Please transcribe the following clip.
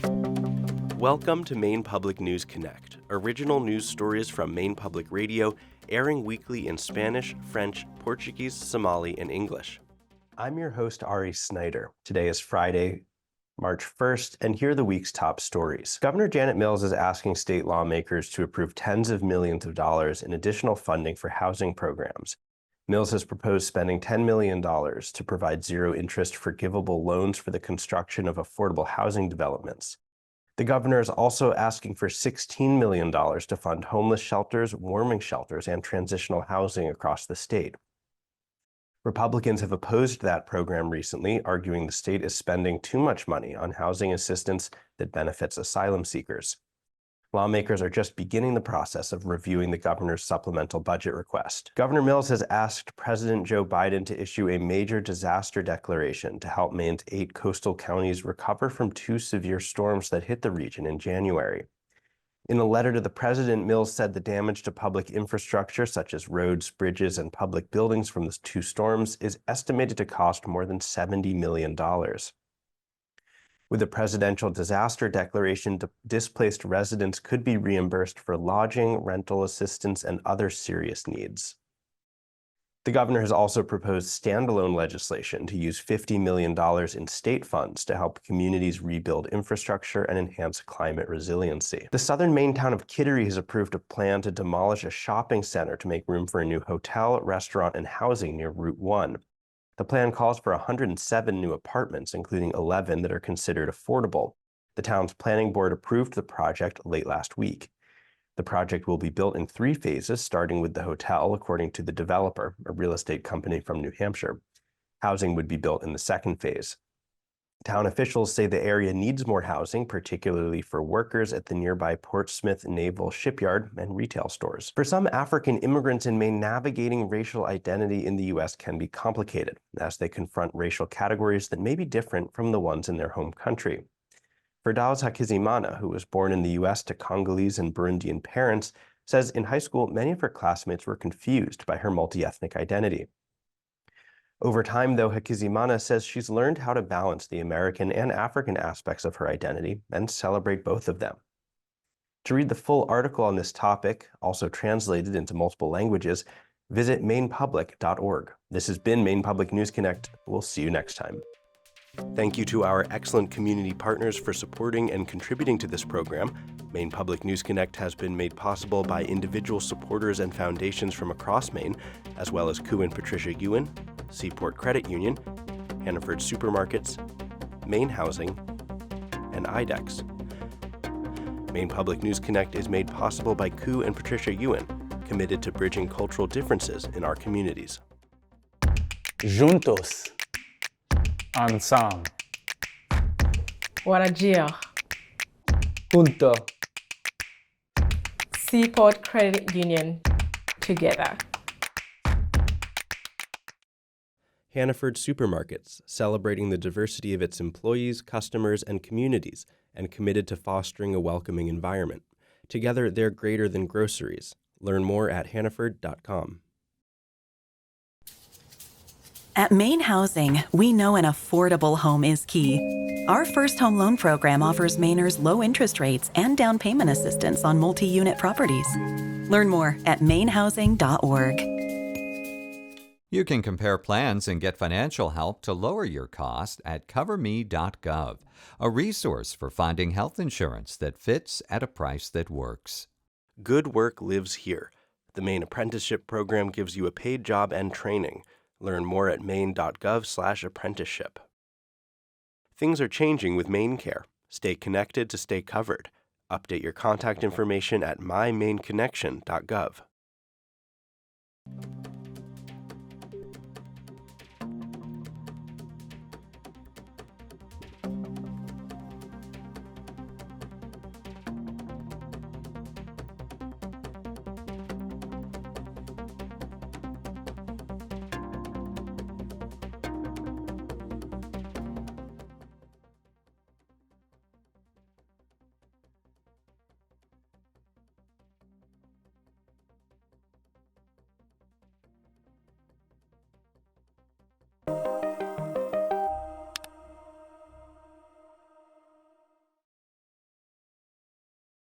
Welcome to Maine Public News Connect, original news stories from Maine Public Radio, airing weekly in Spanish, French, Portuguese, Somali, and English. I'm your host, Ari Snider. Today is Friday, March 1st, and here are the week's top stories. Governor Janet Mills is asking state lawmakers to approve tens of millions of dollars in additional funding for housing programs. Mills has proposed spending $10 million to provide zero-interest forgivable loans for the construction of affordable housing developments. The governor is also asking for $16 million to fund homeless shelters, warming shelters, and transitional housing across the state. Republicans have opposed that program recently, arguing the state is spending too much money on housing assistance that benefits asylum seekers. Lawmakers are just beginning the process of reviewing the governor's supplemental budget request. Governor Mills has asked President Joe Biden to issue a major disaster declaration to help Maine's 8 coastal counties recover from 2 severe storms that hit the region in January. In a letter to the president, Mills said the damage to public infrastructure, such as roads, bridges, and public buildings from the 2 storms, is estimated to cost more than $70 million. With a presidential disaster declaration, displaced residents could be reimbursed for lodging, rental assistance, and other serious needs. The governor has also proposed standalone legislation to use $50 million in state funds to help communities rebuild infrastructure and enhance climate resiliency. The southern Maine town of Kittery has approved a plan to demolish a shopping center to make room for a new hotel, restaurant, and housing near Route 1. The plan calls for 107 new apartments, including 11 that are considered affordable. The town's planning board approved the project late last week. The project will be built in 3 phases, starting with the hotel, according to the developer, a real estate company from New Hampshire. Housing would be built in the 2nd phase. Town officials say the area needs more housing, particularly for workers at the nearby Portsmouth Naval Shipyard and retail stores. For some African immigrants in Maine, navigating racial identity in the U.S. can be complicated as they confront racial categories that may be different from the ones in their home country. Firdaus Hakizimana, who was born in the U.S. to Congolese and Burundian parents, says in high school many of her classmates were confused by her multi-ethnic identity. Over time, though, Hakizimana says she's learned how to balance the American and African aspects of her identity and celebrate both of them. To read the full article on this topic, also translated into multiple languages, visit MainePublic.org. This has been Maine Public News Connect. We'll see you next time. Thank you to our excellent community partners for supporting and contributing to this program. Maine Public News Connect has been made possible by individual supporters and foundations from across Maine, as well as Koo and Patricia Yuen, cPort Credit Union, Hannaford Supermarkets, MaineHousing, and IDEXX. Maine Public News Connect is made possible by Koo and Patricia Yuen, committed to bridging cultural differences in our communities. Juntos. Ensemble. Warajir. Junto. cPort Credit Union. Together. Hannaford Supermarkets, celebrating the diversity of its employees, customers, and communities, and committed to fostering a welcoming environment. Together, they're greater than groceries. Learn more at hannaford.com. At MaineHousing, we know an affordable home is key. Our first home loan program offers Mainers low interest rates and down payment assistance on multi-unit properties. Learn more at MaineHousing.org. You can compare plans and get financial help to lower your cost at CoverMe.gov, a resource for finding health insurance that fits at a price that works. Good work lives here. The Maine Apprenticeship Program gives you a paid job and training. Learn more at maine.gov/apprenticeship. Things are changing with MaineCare. Stay connected to stay covered. Update your contact information at mymainconnection.gov.